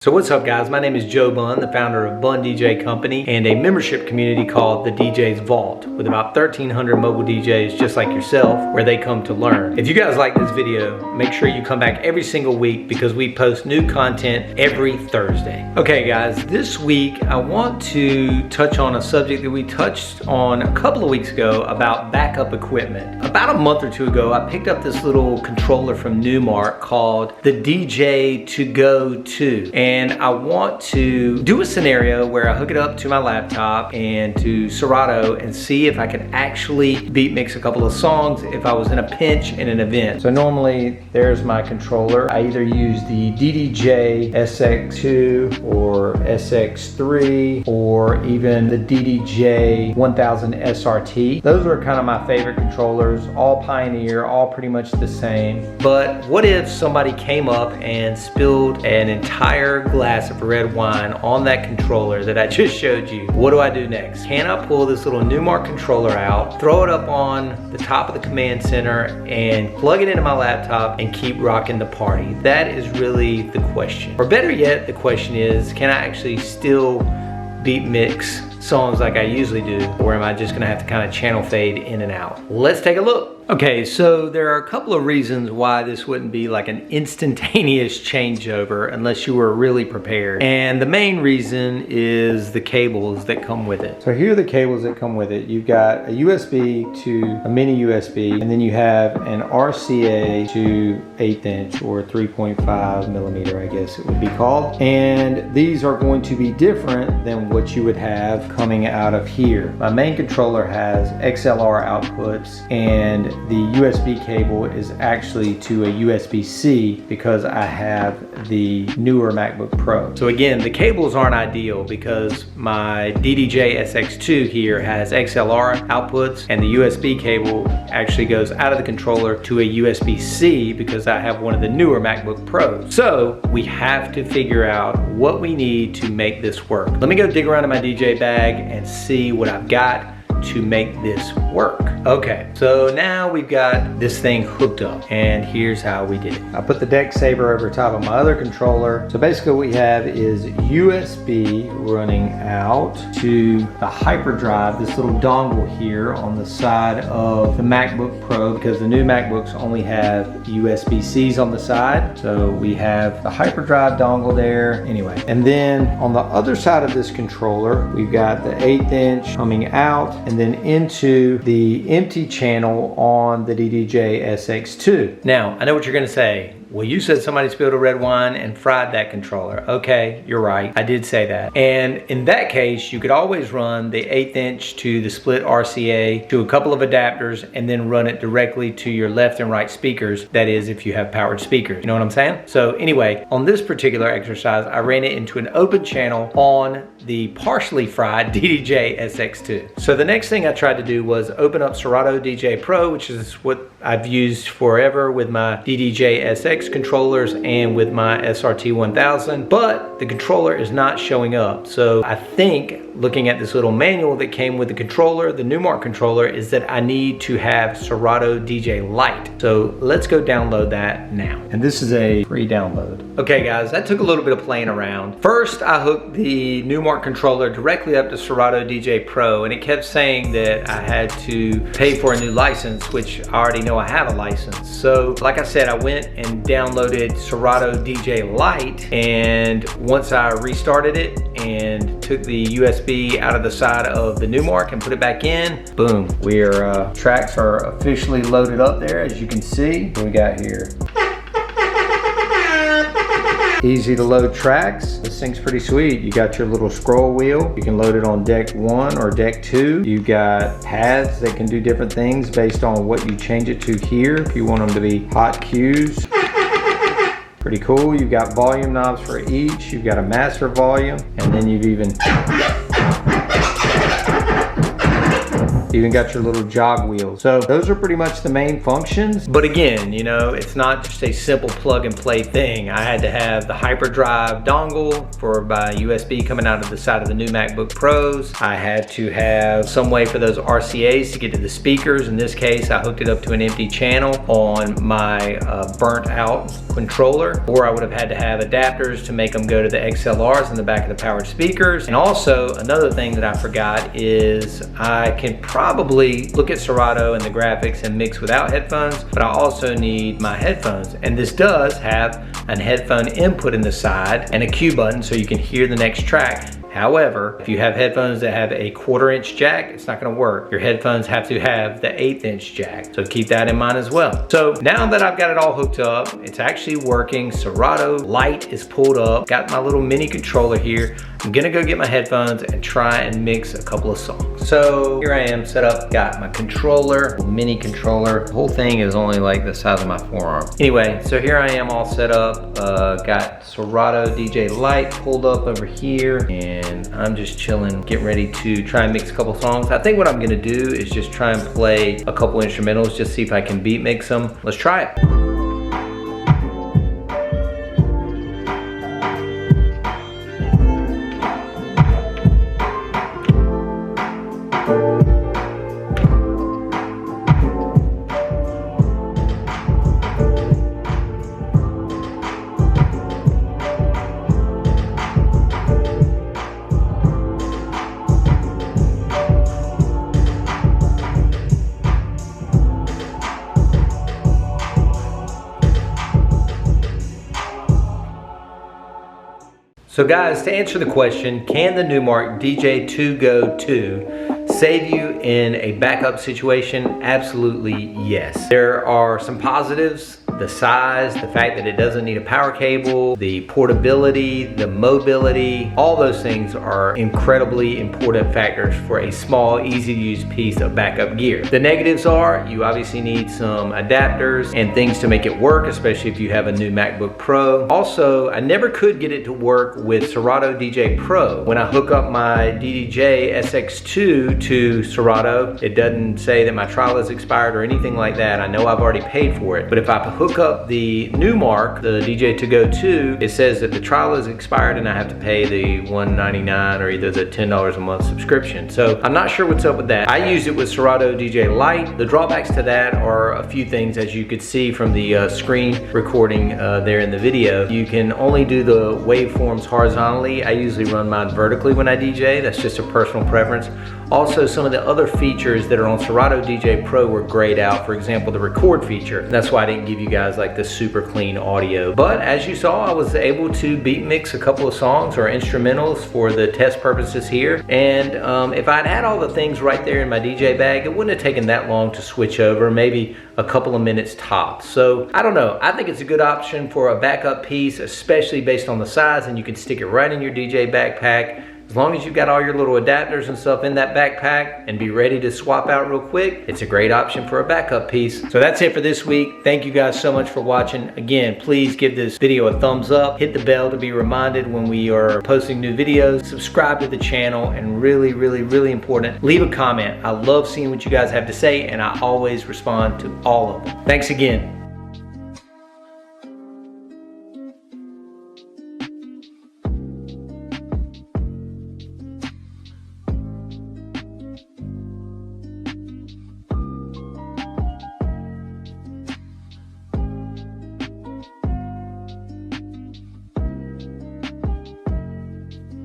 So what's up guys, my name is Joe Bunn, the founder of BUNN DJ Company and a membership community called the DJ's Vault with about 1,300 mobile DJs just like yourself where they come to learn. If you guys like this video, make sure you come back every single week because we post new content every Thursday. Okay guys, this week I want to touch on a subject that we touched on a couple of weeks ago about backup equipment. About a month or two ago, I picked up this little controller from Numark called the DJ2GO2. And I want to do a scenario where I hook it up to my laptop and to Serato and see if I can actually beat mix a couple of songs if I was in a pinch in an event. So normally there's my controller. I either use the DDJ SX2 or SX3 or even the DDJ 1000 SRT. Those are kind of my favorite controllers, all Pioneer, all pretty much the same. But what if somebody came up and spilled an entire glass of red wine on that controller that I just showed you? What do I do next? Can I pull this little Numark controller out, throw it up on the top of the command center and plug it into my laptop and keep rocking the party? That is really the question. Or better yet, the question is, can I actually still beat mix songs like I usually do, or am I just gonna have to kind of channel fade in and out? Let's take a look. Okay, so there are a couple of reasons why this wouldn't be like an instantaneous changeover unless you were really prepared. And the main reason is the cables that come with it. So here are the cables that come with it. You've got a USB to a mini USB, and then you have an RCA to 1/8 inch or 3.5 millimeter, I guess it would be called. And these are going to be different than what you would have coming out of here. My main controller has XLR outputs, and the USB cable is actually to a USB-C because I have the newer MacBook Pro. So again, the cables aren't ideal because my DDJ SX2 here has XLR outputs, and the USB cable actually goes out of the controller to a USB-C because I have one of the newer MacBook Pros. So we have to figure out what we need to make this work. Let me go dig around in my DJ bag and see what I've got to make this work. Okay, so now we've got this thing hooked up, and here's how we did it. I put the deck saver over top of my other controller. So basically what we have is USB running out to the hyperdrive, this little dongle here on the side of the MacBook Pro, because the new MacBooks only have USB-Cs on the side. So we have the hyperdrive dongle there anyway. And then on the other side of this controller, we've got the 1/8 inch coming out and then into the empty channel on the DDJ SX2. Now, I know what you're gonna say. Well, you said somebody spilled a red wine and fried that controller. Okay, you're right, I did say that. And in that case, you could always run the 1/8 inch to the split RCA to a couple of adapters and then run it directly to your left and right speakers. That is, if you have powered speakers, you know what I'm saying? So anyway, on this particular exercise, I ran it into an open channel on the partially fried DDJ SX2. So the next thing I tried to do was open up Serato DJ Pro, which is what I've used forever with my DDJ SX controllers and with my SRT 1000, but the controller is not showing up. So I think, looking at this little manual that came with the controller, the Numark controller, is that I need to have Serato DJ LITE. So let's go download that now. And this is a free download. Okay guys, that took a little bit of playing around. First, I hooked the Numark controller directly up to Serato DJ Pro, and it kept saying that I had to pay for a new license, which I already know I have a license. So like I said, I went and downloaded Serato DJ LITE, and once I restarted it and took the USB out of the side of the Numark and put it back in, boom, tracks are officially loaded up there, as you can see. What we got here? Easy to load tracks. This thing's pretty sweet. You got your little scroll wheel. You can load it on deck 1 or deck 2. You got pads that can do different things based on what you change it to here. If you want them to be hot cues. Pretty cool. You've got volume knobs for each. You've got a master volume, and then you've even Even got your little jog wheels. So those are pretty much the main functions. But again, you know, it's not just a simple plug and play thing. I had to have the hyperdrive dongle for my USB coming out of the side of the new MacBook Pros. I had to have some way for those RCAs to get to the speakers. In this case, I hooked it up to an empty channel on my burnt out controller, or I would have had to have adapters to make them go to the XLRs in the back of the powered speakers. And also another thing that I forgot is I can probably look at Serato and the graphics and mix without headphones, but I also need my headphones. And this does have an headphone input in the side and a cue button so you can hear the next track. However, if you have headphones that have a 1/4" jack, it's not gonna work. Your headphones have to have the 1/8" jack. So keep that in mind as well. So now that I've got it all hooked up, it's actually working. Serato LITE is pulled up. Got my little mini controller here. I'm gonna go get my headphones and try and mix a couple of songs. So here I am set up, got my controller, mini controller. The whole thing is only like the size of my forearm. Anyway, so here I am all set up. Got Serato DJ LITE pulled up over here, and I'm just chilling, getting ready to try and mix a couple songs. I think what I'm gonna do is just try and play a couple instrumentals, just see if I can beat mix them. Let's try it. So guys, to answer the question, can the Numark DJ2GO2 save you in a backup situation? Absolutely yes. There are some positives. The size, the fact that it doesn't need a power cable, the portability, the mobility, all those things are incredibly important factors for a small, easy to use piece of backup gear. The negatives are you obviously need some adapters and things to make it work, especially if you have a new MacBook Pro. Also, I never could get it to work with Serato DJ Pro. When I hook up my DDJ SX2 to Serato, it doesn't say that my trial is expired or anything like that. I know I've already paid for it, but if I hook up the Numark, the DJ2GO2, it says that the trial is expired and I have to pay the $199 or either the $10 a month subscription. So I'm not sure what's up with that. I used it with Serato DJ LITE. The drawbacks to that are a few things, as you could see from the screen recording there in the video. You can only do the waveforms horizontally. I usually run mine vertically when I DJ. That's just a personal preference. Also, some of the other features that are on Serato DJ Pro were grayed out. For example, the record feature. That's why I didn't give you guys like the super clean audio. But as you saw, I was able to beat mix a couple of songs or instrumentals for the test purposes here. And if I'd had all the things right there in my DJ bag, it wouldn't have taken that long to switch over, maybe a couple of minutes tops. So I don't know, I think it's a good option for a backup piece, especially based on the size, and you can stick it right in your DJ backpack. As long as you've got all your little adapters and stuff in that backpack and be ready to swap out real quick, it's a great option for a backup piece. So that's it for this week. Thank you guys so much for watching. Again, please give this video a thumbs up, hit the bell to be reminded when we are posting new videos, subscribe to the channel, and really, really, really important, leave a comment. I love seeing what you guys have to say, and I always respond to all of them. Thanks again.